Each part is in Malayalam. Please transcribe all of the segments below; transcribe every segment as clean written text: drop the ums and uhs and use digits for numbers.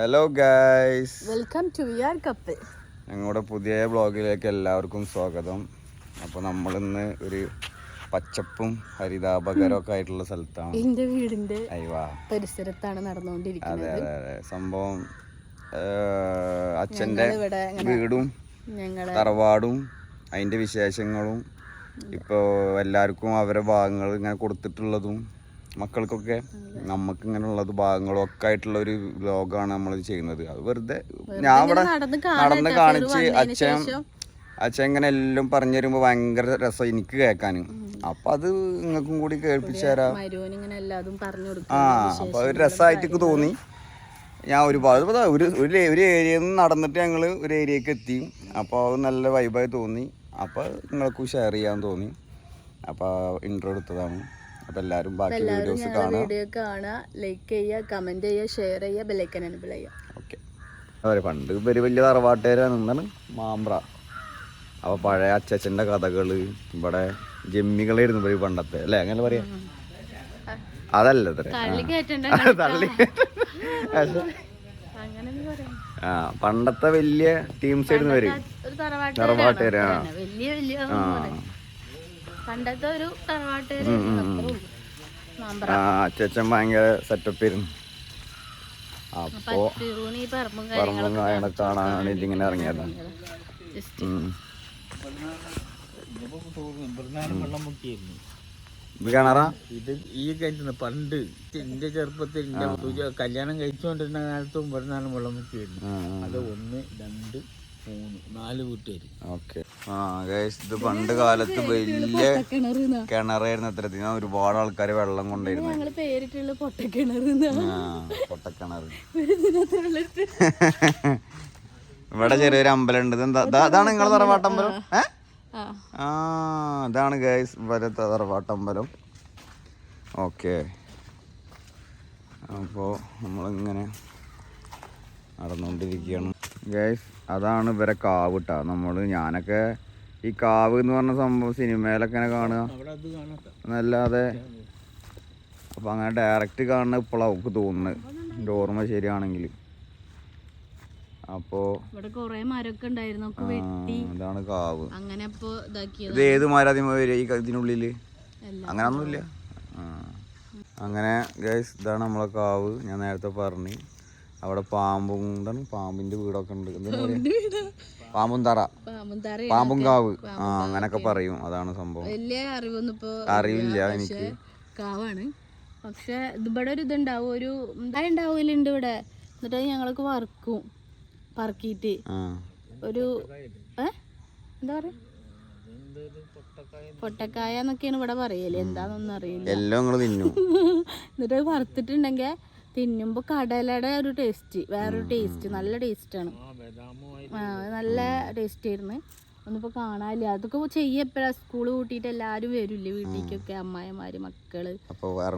Hello guys, welcome to your couple. ഞങ്ങളുടെ പുതിയ ബ്ലോഗിലേക്ക് എല്ലാവർക്കും സ്വാഗതം. അപ്പോൾ നമ്മളിന്ന് ഒരു പച്ചപ്പും ഹരിതാപകരമൊക്കെ ആയിട്ടുള്ള സ്ഥലത്താണ്. എന്റെ വീടിന്റെ പരിസരത്താണ് നടന്നുകൊണ്ടിരിക്കുന്നത്. അതെ അതെ അതെ. സംഭവം അച്ഛൻ്റെ വീടും തറവാടും അതിൻ്റെ വിശേഷങ്ങളും ഇപ്പോൾ എല്ലാവർക്കും അവരുടെ ഭാഗങ്ങൾ ഇങ്ങനെ കൊടുത്തിട്ടുള്ളതും മക്കൾക്കൊക്കെ നമുക്ക് ഇങ്ങനെയുള്ളത് ഭാഗങ്ങളും ഒക്കെ ആയിട്ടുള്ള ഒരു വ്ലോഗാണ് നമ്മൾ ചെയ്യുന്നത്. അത് വെറുതെ ഞാൻ ഇവിടെ നടന്ന് കാണിച്ച് അച്ഛൻ ഇങ്ങനെ എല്ലാം പറഞ്ഞു തരുമ്പോൾ ഭയങ്കര രസം എനിക്ക് കേൾക്കാനും. അപ്പൊ അത് നിങ്ങൾക്കും കൂടി കേൾപ്പിച്ചു തരാം. അപ്പൊ ഒരു രസമായിട്ട് തോന്നി. ഞാൻ ഒരുപാട് ഒരു ഏരിയയിൽ നിന്ന് നടന്നിട്ട് ഞങ്ങൾ ഒരു ഏരിയക്ക് എത്തി. അപ്പോൾ അത് നല്ല വൈബായി തോന്നി. അപ്പോൾ നിങ്ങൾക്കും ഷെയർ ചെയ്യാൻ തോന്നി. അപ്പോൾ ഇൻട്രോ എടുത്തതാണ്. അപ്പോൾ എല്ലാവരും ബാക്കി വീഡിയോസ് കാണുക, ലൈക്ക് ചെയ്യുക, കമന്റ് ചെയ്യുക, ഷെയർ ചെയ്യുക, ബെൽ ഐക്കൺ എനേബിൾ ചെയ്യുക. ഓക്കെ. അതെ, പണ്ട് ഇവര് വലിയ തറവാട്ടുകാരാണ്. എന്താണ് മാമ്പ്ര. അപ്പോൾ പഴയ അച്ഛൻ്റെ കഥകൾ, ഇവിടെ ജമ്മികളായിരുന്നു ഇവർ പണ്ടത്തെ, അല്ലേ? അങ്ങനെ പറയാം. അതല്ല പണ്ടത്തെ വലിയ ടീംസ് ആയിരുന്നു ഇവര്, തറവാട്ടുകാരാ. അച്ഛൻ ഭയങ്കര സെറ്റപ്പ് ആയിരുന്നു. അപ്പോ പറമ്പും കാര്യങ്ങളൊക്കെ കാണാൻ വേണ്ടിട്ട് ഇങ്ങനെ ഇറങ്ങിയതാണ്. ഇത് കിണറാ? ഇത് ഈ കിണറ്റിന് പണ്ട് എന്റെ ചെറുപ്പത്തിൽ കല്യാണം കഴിച്ചുകൊണ്ടിരുന്ന കാലത്തും ഇവിടുന്നാണ് വെള്ളം മുക്കിയായിരുന്നു. അത് 1, 2, 3, 4 വീട്ടുകാര്. ഓക്കെ. ഇത് പണ്ട് കാലത്ത് വലിയ കിണറായിരുന്നു. അത്തരത്തിൽ ഒരുപാട് ആൾക്കാര് വെള്ളം കൊണ്ടുവരുന്നു. പൊട്ടക്കിണർ. ഇവിടെ ചെറിയൊരു അമ്പലം ഉണ്ട്. അതാണ് നിങ്ങളെ തറവാട്ടമ്പലം? അതാണ് ഗൈസ് ഇവിടെ തറവാട്ടമ്പലം. ഓക്കെ. അപ്പോൾ നമ്മളിങ്ങനെ നടന്നുകൊണ്ടിരിക്കുകയാണ് ഗൈസ്. അതാണ് ഇവരെ കാവ് കേട്ടോ. ഞാനൊക്കെ ഈ കാവ് എന്ന് പറഞ്ഞ സംഭവം സിനിമയിലൊക്കെ ഇങ്ങനെ കാണുക എന്നല്ലാതെ, അപ്പം അങ്ങനെ ഡയറക്റ്റ് കാണുന്ന ഇപ്പോഴാണ് നമുക്ക് തോന്നുന്നത്, എൻ്റെ ഓർമ്മ ശരിയാണെങ്കിൽ. അപ്പോ അതാണ് കാവ്. ഇത് ഏത് മരം ഇതിനുള്ളില്? അങ്ങനൊന്നുമില്ല. അങ്ങനെ ഗൈസ് ഇതാണ് നമ്മളെ കാവ്. ഞാൻ നേരത്തെ പറഞ്ഞു അവിടെ പാമ്പും എന്താണ്, പാമ്പിന്റെ വീടൊക്കെ ഉണ്ട്. എന്താ പറയാ? പാമ്പും തറ, പാമ്പും കാവ്, അങ്ങനൊക്കെ പറയും. അതാണ് സംഭവം. അറിയില്ല എനിക്ക്. കാവാണ്. പക്ഷെ ഇവിടെ ഒരു ഇതുണ്ടാവും, ഒരു ഉണ്ടാവില്ലുണ്ട് ഇവിടെ. എന്നിട്ട് ഞങ്ങൾക്ക് വറുക്കും, പറക്കിയിട്ട് ഒരു എന്താ പറയാ, പൊട്ടക്കായ എന്നൊക്കെയാണ് ഇവിടെ പറയല്. എന്താന്നൊന്നും അറിയില്ല. എന്നിട്ട് വറുത്തിട്ടുണ്ടെങ്കിൽ തിന്നുമ്പോ കടലയുടെ ഒരു ടേസ്റ്റ്, വേറൊരു ടേസ്റ്റ്, നല്ല ടേസ്റ്റാണ്. നല്ല ടേസ്റ്റ് ആയിരുന്നു. ഒന്നിപ്പോ കാണാനില്ല. അതൊക്കെ ചെയ്യപ്പോഴാ സ്കൂള് കൂട്ടിയിട്ട് എല്ലാരും വരില്ലേ വീട്ടിലേക്കൊക്കെ, അമ്മായിമാര്, മക്കള്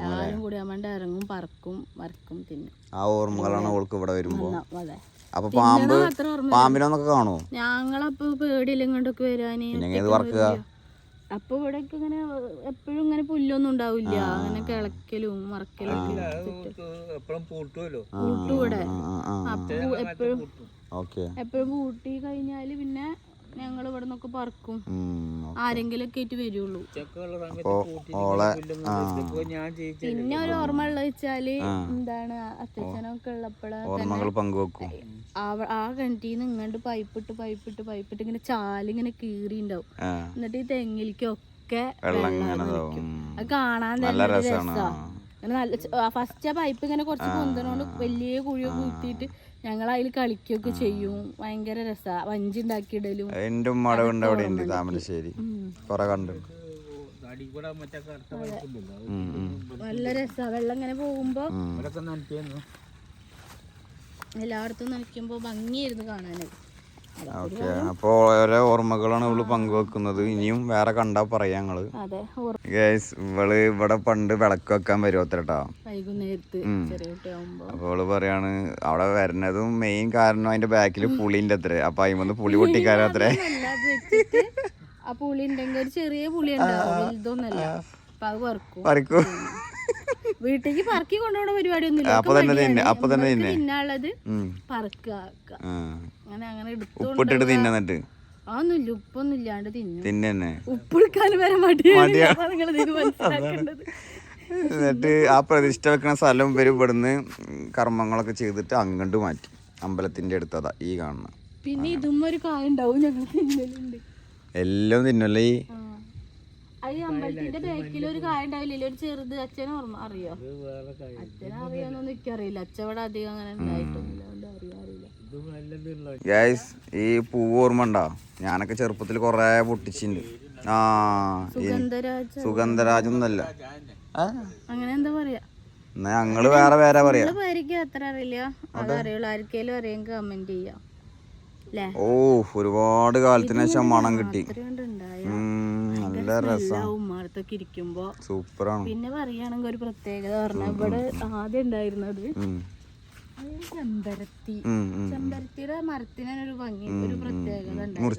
എല്ലാരും കൂടി അമ്മണ്ട് ഇറങ്ങും, പറക്കും, വരക്കും, തിന്നും. അതെ. ഞങ്ങളപ്പോ പേടിയില്ല ഇങ്ങോട്ടൊക്കെ വരാന്. അപ്പൊ ഇവിടെയൊക്കെ ഇങ്ങനെ എപ്പോഴും ഇങ്ങനെ പുല്ലൊന്നും ഉണ്ടാവില്ല. അങ്ങനെ കിളക്കലും മറക്കലും പൂട്ടൂടെ. എപ്പോഴും പൂട്ടി കഴിഞ്ഞാല് പിന്നെ ഞങ്ങൾ ഇവിടെ നിന്നൊക്കെ പറക്കും. ആരെങ്കിലും ഒക്കെ ആയിട്ട് വരുള്ളൂ. പിന്നെ ഒരു ഓർമ്മ ഉള്ള വെച്ചാല് എന്താണ്, അച്ഛനൊക്കെ ഉള്ളപ്പോഴാ ആ കിണറ്റിന്ന് ഇങ്ങോട്ട് പൈപ്പിട്ട് ഇങ്ങനെ ചാലിങ്ങനെ കീറിണ്ടാവും. എന്നിട്ട് ഈ തെങ്ങിലേക്കൊക്കെ അത് കാണാൻ തന്നെ രസാ. നല്ല ഫസ്റ്റ് ആ പൈപ്പ് ഇങ്ങനെ കുറച്ച് പൊന്തനോണ്ട് വലിയ കുഴിയൊക്കെ കുത്തിയിട്ട് ഞങ്ങൾ അതിൽ കളിക്കുകയൊക്കെ ചെയ്യും. ഭയങ്കര രസാ. വഞ്ചി ഉണ്ടാക്കിയിടലും. എന്റെ ഉമ്മയുടെ ഉണ്ട് അവിടെ ഉണ്ട്, താമരശ്ശേരി. നല്ല രസാ. വെള്ളം ഇങ്ങനെ പോകുമ്പോ എല്ലായിടത്തും നനയ്ക്കുമ്പോ ഭംഗിയായിരുന്നു കാണാനായി. ഓക്കെ. അപ്പോൾ ഓരോ ഓർമ്മകളാണ് ഇവള് പങ്കുവെക്കുന്നത്. ഇനിയും വേറെ കണ്ടാ പറയാ ഞങ്ങള്. ഇവള് ഇവിടെ പണ്ട് വിളക്ക് വെക്കാൻ വരുമത്രട്ടാ വൈകുന്നേരത്ത്. അപ്പൊ അവള് പറയാണ് അവിടെ വരുന്നതും മെയിൻ കാരണം അതിന്റെ ബാക്കില് പുളിന്റെ അത്ര. അപ്പൊ അതിമന്ന് പുളി പൊട്ടിക്കാരത്രേ. ആ പുളി ഉണ്ടെങ്കിൽ ഒരു ചെറിയ പുളി ഉണ്ടാവും, വലുതൊന്നല്ല. അപ്പൊ അത് പറിക്കും. വീട്ടിലേക്ക് പറക്കി കൊണ്ടുപോണ പരിപാടിയൊന്നുമില്ല. അപ്പൊ തന്നെ തിന്നാനുള്ളത് പറക്കുക, അങ്ങനെ അങ്ങനെ എടുത്തു. ഉപ്പിട്ടിട്ട് തിന്നിട്ട് അതൊന്നുമില്ല, ഉപ്പൊന്നും ഇല്ലാണ്ട് തിന്നെ. ഉപ്പെടുക്കാൻ വരെ മടിയാണ് മനസ്സിലാക്കേണ്ടത്. എന്നിട്ട് ആ പ്രതിഷ്ഠ വെക്കുന്ന സ്ഥലം ഇവര് ഇവിടുന്ന് കർമ്മങ്ങളൊക്കെ ചെയ്തിട്ട് അങ്ങോട്ട് മാറ്റി അമ്പലത്തിന്റെ അടുത്തതാ ഈ കാണുന്ന. പിന്നെ ഇതും ഒരു കായ ഉണ്ടാവും, ഞങ്ങൾ തിന്നലുണ്ട്. എല്ലാം തിന്നല്ലേ ഈ അത് അമ്പലത്തിന്റെ ബാക്കിൽ ഒരു കായ ഉണ്ടാവില്ലല്ലോ, ഒരു ചെറുത്. അച്ഛനെ ഓർമ്മ അറിയോ? അച്ഛനെ അറിയാന്നൊന്നും എനിക്കറിയില്ല. അച്ഛൻ ഇവിടെ അധികം അങ്ങനെ ഉണ്ടായിട്ടൊന്നുമില്ല, അറിയില്ല. ഗൈസ് ഈ പൂവ് ഓർമ്മ ഉണ്ടോ? ഞാനൊക്കെ ചെറുപ്പത്തിൽ കൊറേ പൊട്ടിച്ചിട്ടുണ്ട്. ആ സുഗന്ധരാജ് ഒന്നല്ല, അങ്ങനെ എന്താ പറയാ, എന്നാ ഞങ്ങള് വേറെ വേറെ പറയാ. പേരിക്ക് അത്ര അറിയില്ല, അതറിയുള്ളൂ. ആർക്കേലും അറിയാൻ കമന്റ് ചെയ്യാം. ഓ ഒരുപാട് കാലത്തിന് ശേഷം മണം കിട്ടി, നല്ല ഉമ്മാടത്തൊക്കെ ഇരിക്കുമ്പോ സൂപ്പറാണ്. പിന്നെ പറയുകയാണെങ്കിൽ ഒരു പ്രത്യേകത പറഞ്ഞ, ഇവിടെ ആദ്യം ഉണ്ടായിരുന്നത് ചെമ്പരത്തി. ചെമ്പരത്തിയുടെ മരത്തിനൊരു ഭംഗി, ഒരു പ്രത്യേകത ഉണ്ടായിരുന്നു.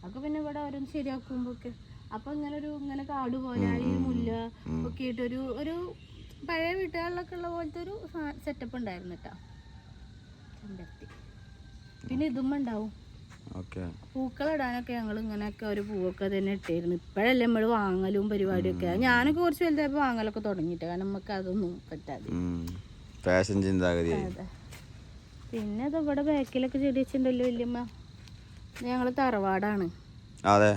അപ്പൊ പിന്നെ ഇവിടെ ഓരോന്ന് ശരിയാക്കുമ്പോക്കെ അപ്പൊ ഇങ്ങനെ കാട് പോലെ ഈ മുല്ല ഒക്കെ ആയിട്ട് ഒരു പഴയ വീട്ടുകളിലൊക്കെ ഉള്ള പോലത്തെ ഒരു സെറ്റപ്പ് ഉണ്ടായിരുന്നു കേട്ടോ ചെമ്പരത്തി. പിന്നെ ഇതും ഉണ്ടാവും പൂക്കളിടാനൊക്കെ. ഞങ്ങൾ ഇങ്ങനെയൊക്കെ ഒരു പൂവൊക്കെ തന്നെ ഇട്ടായിരുന്നു. ഇപ്പോഴല്ലേ നമ്മള് വാങ്ങലും പരിപാടിയൊക്കെ. ഞാനൊക്കെ കുറച്ച് വലുതായപ്പോ വാങ്ങലൊക്കെ തുടങ്ങിയിട്ട്, കാരണം നമുക്ക് അതൊന്നും പറ്റാതെ ഫാഷൻ ചിന്താഗതി. പിന്നെ അത് ഇവിടെ ബാക്കിലൊക്കെ ചെടി വെച്ചിട്ടുണ്ടല്ലോ വല്യമ്മ. ഞങ്ങള് തറവാടാണ്. അതെ,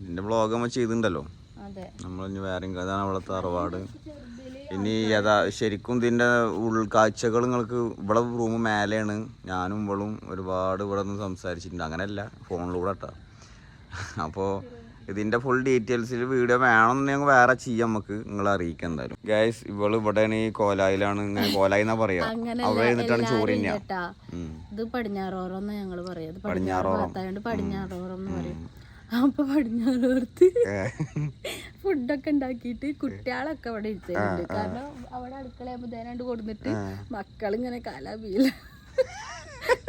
എന്റെ ബ്ലോഗ് നമ്മൾ ചെയ്തിട്ടുണ്ടല്ലോ. അതെ, നമ്മളിനി വേറെ അതാണ് അവിടെ തറവാട്. ഇനി ശരിക്കും ഇതിന്റെ ഉൾക്കാഴ്ചകൾ നിങ്ങൾക്ക് ഇവിടെ റൂം മേലെയാണ്. ഞാനും ഇവളും ഒരുപാട് ഇവിടെ നിന്ന് സംസാരിച്ചിട്ടുണ്ട്. അങ്ങനെയല്ല, ഫോണിലൂടെ കേട്ടോ. അപ്പോൾ ഇതിന്റെ ഫുൾ ഡീറ്റെയിൽസിൽ വീഡിയോ വേണമെന്നുണ്ടെങ്കിൽ വേറെ ചെയ്യാം, നമുക്ക് നിങ്ങളെ അറിയിക്കാം എന്തായാലും. ഗൈസ് ഇവള് ഇവിടെയാണ്, ഈ കോലായിലാണ്. ഇങ്ങനെ കോലായി എന്നാ പറയാ, അവിടെ ഇരുന്നിട്ടാണ് ചോറ് തന്നെയാ. ഇത് പടിഞ്ഞാറോറം ഞങ്ങൾ പറയാം. പടിഞ്ഞാറോറം എന്ന് പറയും. അപ്പൊ പടിഞ്ഞാറോർത്ത് ഫുഡൊക്കെ ഉണ്ടാക്കിയിട്ട് കുട്ടികളൊക്കെ അവിടെ ഇരുത്തുന്നുണ്ട്. കാരണം അവിടെ അടുക്കളയാകുമ്പോ ദേനാണ്ട് കൊടുത്തിട്ട് മക്കളിങ്ങനെ കാലാബീല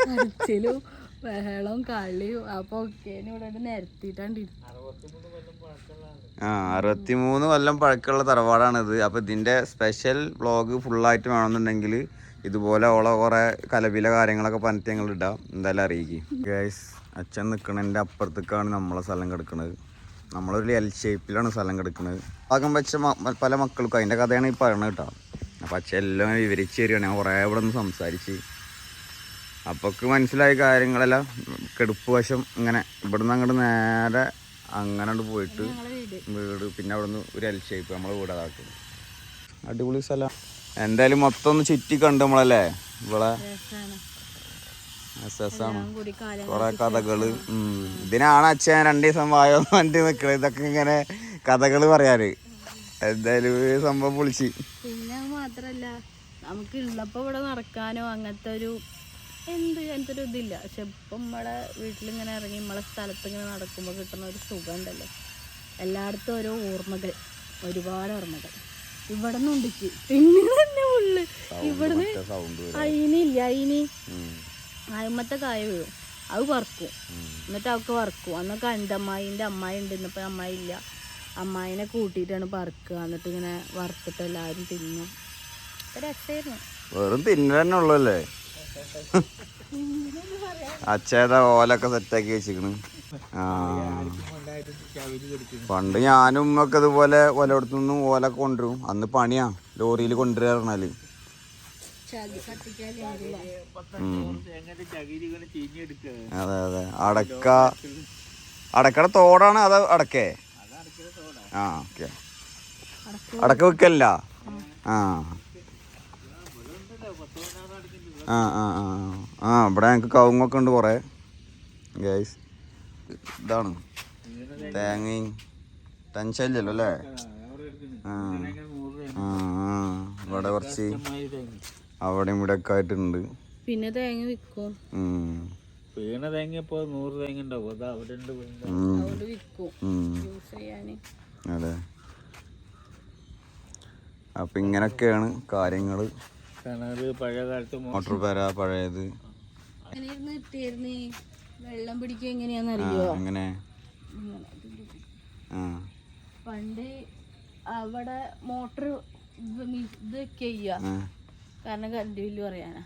കരച്ചിലും ബഹളവും കളിയും. അപ്പൊ ഒക്കെ ഇവിടെ നിരത്തിയിട്ടാണ്ട് 63 കൊല്ലം പഴക്കമുള്ള തറവാടാണിത്. അപ്പൊ ഇതിന്റെ സ്പെഷ്യൽ വ്ളോഗ് ഫുള്ളായിട്ട് വേണമെന്നുണ്ടെങ്കിൽ ഇതുപോലെ ഓളെ കുറെ കലപില കാര്യങ്ങളൊക്കെ പറഞ്ഞിട്ട് ഞങ്ങൾ ഇടാം, എന്തായാലും അറിയിക്കും. ഗൈസ് അച്ഛൻ നിൽക്കണതിൻ്റെ അപ്പുറത്തേക്കാണ് നമ്മളെ സ്ഥലം കിടക്കുന്നത്. നമ്മളൊരു എൽ ഷേപ്പിലാണ് സ്ഥലം കിടക്കുന്നത്. ഭാഗം വെച്ച പല മക്കൾക്കും അതിൻ്റെ കഥയാണ് ഈ പറയണത് കേട്ടോ. അപ്പം അച്ഛൻ എല്ലാം വിവരിച്ച് തരികയാണ്. ഞാൻ കുറേ ഇവിടെ നിന്ന് സംസാരിച്ച് അപ്പൊക്ക് മനസ്സിലായ കാര്യങ്ങളെല്ലാം. കെടുപ്പ് വശം ഇങ്ങനെ ഇവിടുന്ന് അങ്ങോട്ട് നേരെ അങ്ങനെ പോയിട്ട് വീട്, പിന്നെ അവിടെ നിന്ന് ഒരു എൽ ഷേപ്പ് നമ്മൾ വീട് അതാക്കും. അടിപൊളി സ്ഥലം. എന്തായാലും മൊത്തം ഒന്ന് ചുറ്റി കണ്ടു നമ്മളല്ലേ ഇവിടെ. രസാണ്, കൊറേ കഥകള്. ഇതിനാണ് അച്ഛൻ 2 ദിവസം വായോ വണ്ടി നിക്കണത്. ഇതൊക്കെ ഇങ്ങനെ കഥകള് പറയാറ്. എന്തായാലും സംഭവം പൊളിച്ച്. പിന്നെ മാത്രല്ല നമുക്ക് ഉള്ളപ്പോ ഇവിടെ നടക്കാനോ അങ്ങനത്തെ ഒരു ഇതില്ല. പക്ഷെ ഇപ്പം നമ്മളെ വീട്ടിലിങ്ങനെ ഇറങ്ങി നമ്മളെ സ്ഥലത്ത് ഇങ്ങനെ നടക്കുമ്പോൾ കിട്ടുന്ന ഒരു സുഖം ഉണ്ടല്ലോ. എല്ലായിടത്തും ഓരോ ഓർമ്മകൾ, ഒരുപാട് ഓർമ്മകൾ ഇവിടെ നിന്ന് ഉണ്ടിച്ച്. പിന്നെ തന്നെ ഉള്ളു ഇവിടുന്ന് അയിനില്ല, അയിമത്തെ കായ വീഴും, അത് വറക്കും. എന്നിട്ട് അവൾക്ക് വറക്കും. അന്നൊക്കെ എൻ്റെ അമ്മായിൻ്റെ അമ്മായി ഉണ്ട്, ഇന്നിപ്പോൾ അമ്മായി ഇല്ല. അമ്മായിനെ കൂട്ടിയിട്ടാണ് വറക്കുക. എന്നിട്ട് ഇങ്ങനെ വറുത്തിട്ട് എല്ലാവരും തിന്നും. രസമായിരുന്നു. വെറും തിന്നെ ഉള്ളല്ലേ. അച്ഛേതാ ഓലൊക്കെ സെറ്റാക്കി വെച്ചിക്കണ്. പണ്ട് ഞാനും ഒക്കെ ഇതുപോലെ ഓലയിടത്തുനിന്നും ഓലൊക്കെ കൊണ്ടുവരും. അന്ന് പണിയാ ലോറിയിൽ കൊണ്ടുവരിക പറഞ്ഞാല്. അതെ അതെ, അടക്കയുടെ തോടാണ് അത്. അടക്കേ ഓക്കെ, അടക്ക വെക്കല്ല. ഇവിടെ ഞങ്ങൾക്ക് കവുങ്ങൊക്കെ ഉണ്ട് കുറേ. ഗൈസ് ഇതാണ് തേങ്ങയും ടെൻഷൻ ഇല്ലല്ലോ അല്ലേ. ഇവിടെ കുറച്ച് അവിടെ ഇവിടെ ഒക്കെ ആയിട്ടുണ്ട്. പിന്നെ തേങ്ങ വിൽക്കും. വീണ തേങ്ങ ഇപ്പൊ 100 തേങ്ങ ഉണ്ടാവും. അത് അവിടെ വിൽക്കും. അതെ, അപ്പൊ ഇങ്ങനൊക്കെയാണ് കാര്യങ്ങള്. പഴയ കാലത്ത് മോട്ടോർ പേര പഴയത്. വെള്ളം പിടിക്കുക എങ്ങനെയാന്നറിയോ? അങ്ങനെ പണ്ട് അവിടെ മോട്ടർ ഇത് ചെയ്യാ കാരണം കറണ്ട് ബില്ല് പറയാനാ.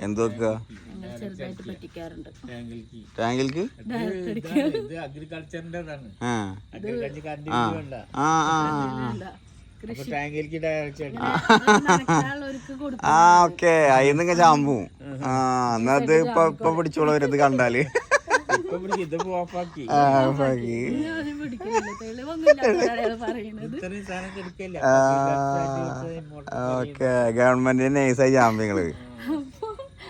എന്ത് വെക്കുക? ഞങ്ങൾ ചെറുതായിട്ട് പറ്റിക്കാറുണ്ട്. ടാങ്കിൽക്ക് അഗ്രികൾച്ചറിന്റെ ഓക്കെ അയിന്ന് ചാമ്പും. എന്നാ അത് ഇപ്പൊ പിടിച്ചോളൂ അവരത് കണ്ടാല്. ഓക്കെ ഗവൺമെന്റിന് നൈസായി ചാമ്പ്യങ്ങള്.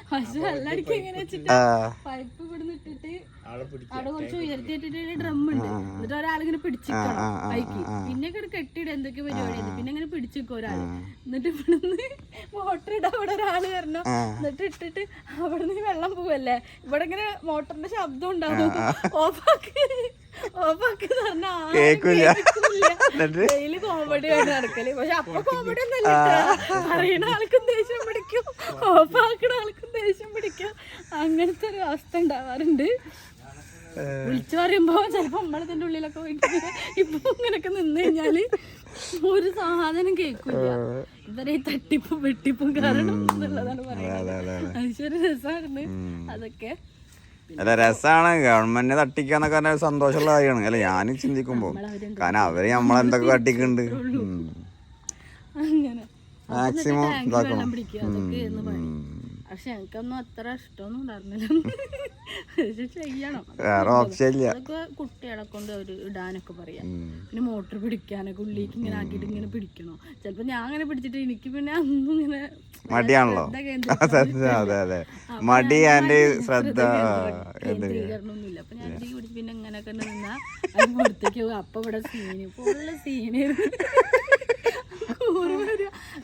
പക്ഷെ വെള്ളടിക്ക് എങ്ങനെ വെച്ചിട്ട് പൈപ്പ് ഇവിടുന്ന് ഇട്ടിട്ട് അവിടെ കുറച്ച് ഉയർത്തിയിട്ടിട്ട് ഡ്രം ഉണ്ട്. എന്നിട്ട് ഒരാളിങ്ങനെ പിടിച്ചിക്കണം പൈക്ക്. പിന്നെ കെട്ടിയിട എന്തൊക്കെ പരിപാടിയാണ്. പിന്നെ ഇങ്ങനെ പിടിച്ചിരിക്കും ഒരാള്. എന്നിട്ട് ഇവിടുന്ന് മോട്ടർ ഇടാൻ അവിടെ ഒരാള് വരണം. എന്നിട്ട് ഇട്ടിട്ട് അവിടെ നിന്ന് വെള്ളം പോവല്ലേ, ഇവിടെ ഇങ്ങനെ മോട്ടറിന്റെ ശബ്ദം ഉണ്ടാവും. ഓഫാക്കി ഡെയിലി കോമഡിയാണ് നടക്കല്. പക്ഷെ അപ്പൊ കോമഡി ഒന്നല്ല, അറിയണ ആൾക്കും ദേഷ്യം പിടിക്കും, ഓഫാക്കണ ആൾക്കും ദേഷ്യം പിടിക്കും. അങ്ങനത്തെ ഒരു അവസ്ഥ ഉണ്ടാവാറുണ്ട്. വിളിച്ചു പറയുമ്പോ ചിലപ്പോ നമ്മളിതിന്റെ ഉള്ളിലൊക്കെ പോയിട്ട് ഇപ്പൊ ഇങ്ങനൊക്കെ നിന്ന് കഴിഞ്ഞാല് ഒരു സാധനം കേൾക്കില്ല. ഇവരെ ഈ തട്ടിപ്പും വെട്ടിപ്പും കാരണം എന്നുള്ളതാണ് പറയുന്നത്. അത് രസമായിരുന്നു അതൊക്കെ. അല്ല രസാണ് ഗവൺമെന്റ് തട്ടിക്കാന്നൊക്കെ പറഞ്ഞ സന്തോഷമുള്ള കാര്യമാണ്. അല്ല ഞാൻ ചിന്തിക്കുമ്പോ കാരണം അവര് നമ്മളെന്തൊക്കെ തട്ടിക്കുന്നുണ്ട്. മാക്സിമം ഇതാക്കണം. പക്ഷെ എനിക്കൊന്നും അത്ര ഇഷ്ടമൊന്നും ഉണ്ടായിരുന്നില്ല. ചെയ്യണം, വേറെ ഓപ്ഷൻ ഇല്ല. അതൊക്കെ കുട്ടികളെ കൊണ്ട് അവര് ഇടാനൊക്കെ പറയാം. പിന്നെ മോട്ടർ പിടിക്കാനൊക്കെ ഉള്ളിലേക്ക് ഇങ്ങനെ ആക്കിയിട്ട് ഇങ്ങനെ പിടിക്കണോ. ചിലപ്പോ ഞാൻ അങ്ങനെ പിടിച്ചിട്ട് എനിക്ക് പിന്നെ അന്നും ഇങ്ങനെ മടിയാണല്ലോ. അതെ അതെ മടി ആൻഡ് ശ്രദ്ധ കേന്ദ്രീകരണമൊന്നുമില്ല. അപ്പൊ ഞാൻ തീ പിടിച്ച് പിന്നെ ഇങ്ങനെയൊക്കെ നിന്നാ അത് പുറത്തേക്ക് പോകും. അപ്പൊ ഇവിടെ ഫുള്ള് സീനായിരുന്നു.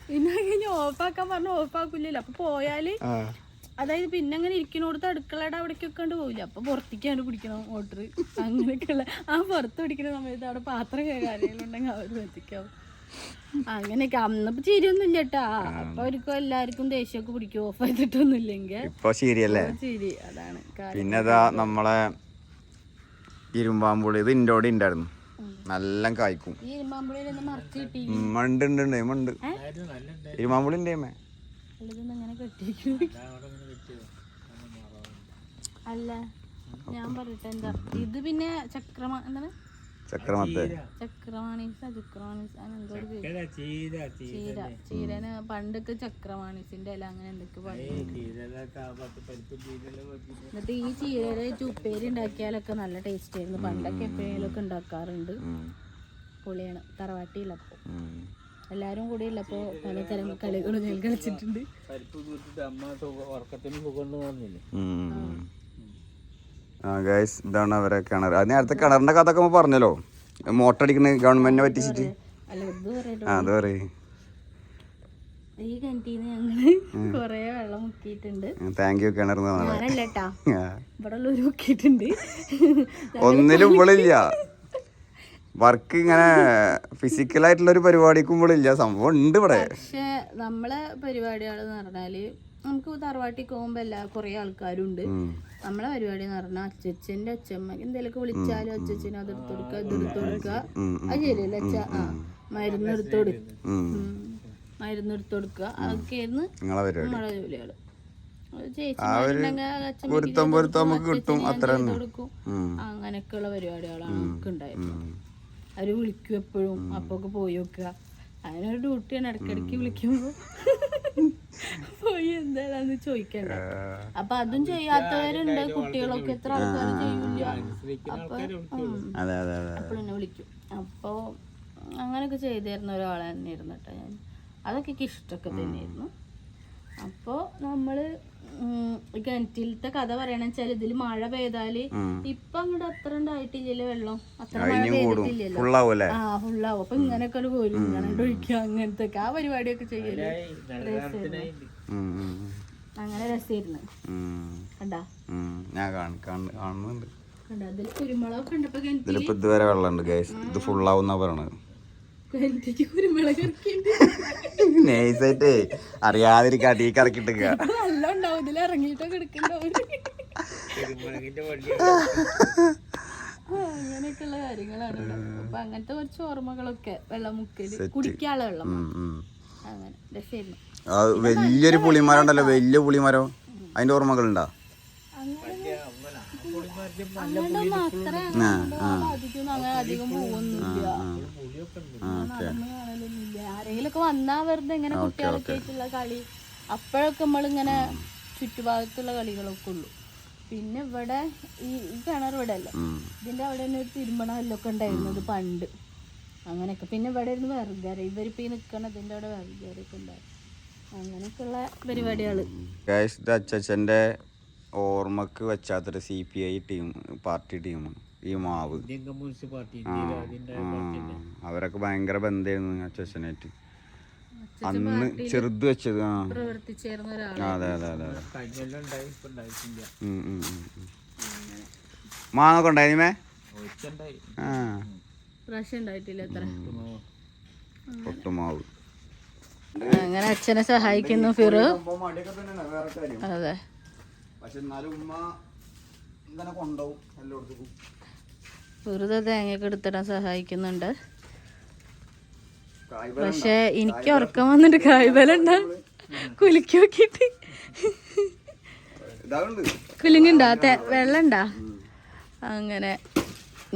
പിന്നെ കഴിഞ്ഞ് ഓഫാക്കാൻ പറഞ്ഞ ഓഫാക്കില്ലല്ലോ. അപ്പൊ പോയാല് അതായത് പിന്നെ അങ്ങനെ ഇരിക്കണോടത്ത് അടുക്കളയുടെ അവിടേക്കൊക്കെ കൊണ്ട് പോവില്ല. അപ്പൊ പുറത്തേക്കാണ്ട് പിടിക്കണം മോട്ടർ. അങ്ങനെയൊക്കെയുള്ള ആ പുറത്ത് പിടിക്കുന്ന സമയത്ത് അവിടെ പാത്രം കാര്യങ്ങളുണ്ടെങ്കിൽ അവർ എത്തിക്കാവും. അങ്ങനെയൊക്കെ അന്നപ്പോ ചിരിയൊന്നും ഇല്ല കേട്ടാ. അപ്പൊ അവർക്കും എല്ലാവർക്കും ദേഷ്യമൊക്കെ പിടിക്കും ഓഫ് ചെയ്തിട്ടൊന്നും ഇല്ലെങ്കിൽ. ശരി അതാണ്. പിന്നെ നമ്മളെ ഇരുമ്പാമ്പുളി ഇത് ഇൻഡോടെ ഉണ്ടായിരുന്നു, നല്ല കായ്ക്കും. മണ്ട് ഇരുമാമ്പുളി ഉണ്ട്. അല്ല ഞാൻ പറയട്ടെ എന്താ ഇത് പിന്നെ ചക്രമാണ് ചീരന് പണ്ടൊക്കെ ചക്രമാണിസിന്റെ അല്ല അങ്ങനെ എന്തൊക്കെ. എന്നിട്ട് ഈ ചീരയുടെ ഉപ്പേരി ഉണ്ടാക്കിയാലൊക്കെ നല്ല ടേസ്റ്റ് ആയിരുന്നു. പണ്ടൊക്കെ എപ്പോഴേലും ഒക്കെ ഉണ്ടാക്കാറുണ്ട്. പൊളിയാണ്. തറവാട്ടിയില്ലപ്പോ എല്ലാരും കൂടി ഉള്ളപ്പോ പലതരം കളികളും ഞാൻ കളിച്ചിട്ടുണ്ട്. ഇതാണ് അവരെ കിണർ. അത് നേരത്തെ കിണറിന്റെ കഥ ഒക്കെ പറഞ്ഞല്ലോ, മോട്ടർ അടിക്കുന്ന ഗവൺമെന്റിനെ പറ്റിച്ചിട്ട്. അത് പറയും. ഈ കിണറ്റീന്ന് ഞങ്ങള് കൊറേ വെള്ളം മുക്കിയിട്ടുണ്ട്. താങ്ക് യു കിണർ. ഞാനല്ലേട്ടാ ഇവിടെ ഉള്ളൊരു മുക്കിയിട്ടുണ്ട്. ഒന്നിലും ഇവളില്ല. വർക്ക് ഇങ്ങനെ ഫിസിക്കലായിട്ടുള്ള ഒരു പരിപാടിക്കും ഇവളില്ല. സംഭവം ഉണ്ട് ഇവിടെ. പക്ഷെ നമ്മളെ പരിപാടികൾ എന്ന് പറഞ്ഞാല് നമുക്ക് തറവാട്ടിൽ പോകുമ്പോ കുറെ ആൾക്കാരും ഉണ്ട്. നമ്മളെ പരിപാടി എന്ന് പറഞ്ഞാൽ അച്ഛന്റെ അച്ഛമ്മ എന്തെങ്കിലുമൊക്കെ വിളിച്ചാലും അച്ഛന് അതെടുത്ത് കൊടുക്കുക ഇതെടുത്ത് കൊടുക്കുക. അത് ശരിയല്ലേ അച്ഛ? മരുന്നെടുത്ത് കൊടുക്കുക, മരുന്നെടുത്ത് കൊടുക്കുക. അതൊക്കെയായിരുന്നു നമ്മളെ ജോലികള്. അങ്ങനെയൊക്കെയുള്ള പരിപാടികളാണ് നമുക്ക് ഉണ്ടായിരുന്നത്. അവര് വിളിക്കും എപ്പോഴും, അപ്പൊക്കെ പോയി വെക്കുക. അതിനൊരു ഡ്യൂട്ടിയാണ്. ഇടയ്ക്കിടയ്ക്ക് വിളിക്കുമ്പോ പോയി എന്താണെന്ന് ചോദിക്കണ്ട. അപ്പൊ അതും ചെയ്യാത്തവരുണ്ട്. കുട്ടികളൊക്കെ എത്ര ആൾക്കാർ ചെയ്യില്ല. അപ്പൊ അപ്പോഴെന്നെ വിളിക്കും. അപ്പൊ അങ്ങനെയൊക്കെ ചെയ്തിരുന്ന ഒരാളെ തന്നെയായിരുന്നു കേട്ടോ ഞാൻ. അതൊക്കെ എനിക്ക് ഇഷ്ടമൊക്കെ തന്നെയായിരുന്നു. അപ്പോൾ നമ്മള് കിണറ്റിലത്തെ കഥ പറയണെന്ന് വെച്ചാൽ ഇതിൽ മഴ പെയ്താല് ഇപ്പൊ അങ്ങോട്ട് അത്ര ഉണ്ടായിട്ടില്ലല്ലോ വെള്ളം. അത്ര മഴ പെയ്തിട്ടില്ലല്ലോ. ഫുള്ളാവും. അപ്പൊ ഇങ്ങനെയൊക്കെ പോരും, ഇങ്ങനെ ഒഴിക്കുക, അങ്ങനത്തെ ആ പരിപാടിയൊക്കെ ചെയ്യല് അങ്ങനെ രസമായിരുന്നു. കണ്ടാ കണ്ടാ ഇതിൽ കുരുമുളകൊക്കെ ഉണ്ട്. ഇപ്പൊ ഇതുവരെ വെള്ളമുണ്ട്. ഇത് ഫുള്ളാവുന്ന പറയണത്. നൈസായിട്ട് അറിയാതിരിക്കാ ടീ കറക്കിട്ട് നല്ല ഉണ്ടാവും. ഇതിൽ ഇറങ്ങിയിട്ടൊക്കെ എടുക്കണ്ടാവും. അങ്ങനെയൊക്കെയുള്ള കാര്യങ്ങളാണ് ഉണ്ടാവുക. അപ്പൊ അങ്ങനത്തെ കുറച്ച് ഓർമ്മകളൊക്കെ വെള്ളമുക്കല് കുടിക്കാനുള്ള വെള്ളം അങ്ങനെ രസമായിരുന്നു. വലിയൊരു പുളിമരം ഉണ്ടല്ലോ, വലിയ പുളിമരം, അതിന്റെ ഓർമ്മകളുണ്ടോ? അധികം പോകുന്നില്ല, നടന്ന് കാണലൊന്നുമില്ല. ആരെങ്കിലൊക്കെ വന്നാ വെറുതെ ഇങ്ങനെ കുട്ടികളൊക്കെ ആയിട്ടുള്ള കളി, അപ്പോഴൊക്കെ നമ്മളിങ്ങനെ ചുറ്റുഭാഗത്തുള്ള കളികളൊക്കെ ഉള്ളു. പിന്നെ ഇവിടെ ഈ കിണർ ഇവിടെ അല്ലേ, ഇതിന്റെ അവിടെ തന്നെ ഒരു തിരുമ്പണ കല്ലൊക്കെ ഉണ്ടായിരുന്നത് പണ്ട്, അങ്ങനെയൊക്കെ. പിന്നെ ഇവിടെ ഇരുന്ന് വിറകര, ഇവരിപ്പോ ഈ നിക്കണതിന്റെ അവിടെ വിറകരൊക്കെ ഉണ്ടായിരുന്നു. അങ്ങനെയൊക്കെയുള്ള പരിപാടികള്. അച്ഛന്റെ ഓർമ്മക്ക് വെച്ചാത്തൊരു CPI ടീം, പാർട്ടി ടീമാണ് ഈ മാവ്. അവരൊക്കെ ഭയങ്കര ബന്ധമായിരുന്നു അച്ഛനായിട്ട് അന്ന് ചെറുത് വെച്ചത്. പ്രവർത്തിച്ചേർന്ന ഒരാൾ. അതെ അതെ അതെ. മാങ്ങൊക്കെ ഉണ്ടായിരുന്നേ? പ്രാവശ്യം ഉണ്ടായിട്ടില്ല അത്ര. പൊട്ടുമാവ്. അങ്ങനെ അച്ഛനെ സഹായിക്കുന്നു ഫിറു. അതെ. വെറുതെ തേങ്ങയൊക്കെ എടുത്തിടാൻ സഹായിക്കുന്നുണ്ട്. പക്ഷെ എനിക്ക് ഉറക്കം വന്നിട്ട് കായ്ബലുണ്ട കുലുക്കി നോക്കിട്ട് കുലുങ്ങുണ്ടാ വെള്ളം ഉണ്ടാ. അങ്ങനെ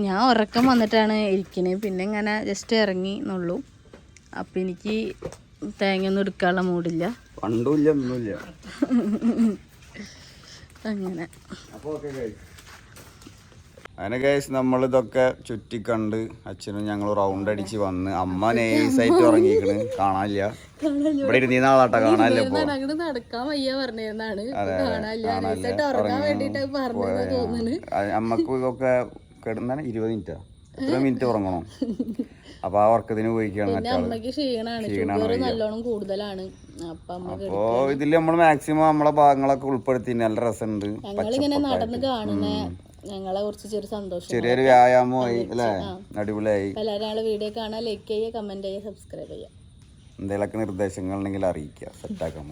ഞാൻ ഉറക്കം വന്നിട്ടാണ് ഇരിക്കണേ. പിന്നെ ഇങ്ങനെ ജസ്റ്റ് ഇറങ്ങി എന്നുള്ളൂ. അപ്പം എനിക്ക് തേങ്ങയൊന്നും എടുക്കാനുള്ള മൂടില്ല. അങ്ങനെ അങ്ങനെ ഗൈസ് നമ്മളിതൊക്കെ ചുറ്റിക്കണ്ട് അച്ഛനും ഞങ്ങൾ റൗണ്ട് അടിച്ച് വന്ന്. അമ്മ നേഴ്സായിട്ട് ഉറങ്ങിക്കണ്, കാണാനില്ല. ഇവിടെ ഇരുന്ന ആളാട്ടോ, കാണാനില്ല. ഇപ്പൊ നടക്കാൻ വയ്യ പറഞ്ഞാണ്. അമ്മക്ക് ഇതൊക്കെ കിടന്നാണ് 20 മിനിറ്റാ, എത്ര മിനിറ്റ് ഉറങ്ങണം. അപ്പൊ ആ ഉറക്കത്തിന് പോയിക്കാണ്. അപ്പോ ഇതില് നമ്മള് മാക്സിമം നമ്മളെ ഭാഗങ്ങളൊക്കെ ഉൾപ്പെടുത്തി. നല്ല രസമുണ്ട്, ഞങ്ങളെ കുറിച്ച് ചെറിയ സന്തോഷം, ചെറിയൊരു വ്യായാമമായി അല്ലേ, അടിപൊളിയായി. എല്ലാവരും വീഡിയോ കാണാൻ ലൈക്ക് ചെയ്യുക, കമന്റ് ചെയ്യുക, സബ്സ്ക്രൈബ് ചെയ്യുക. എന്തെങ്കിലുമൊക്കെ നിർദ്ദേശങ്ങൾ ഉണ്ടെങ്കിൽ അറിയിക്കുക, സെറ്റാക്കാൻ.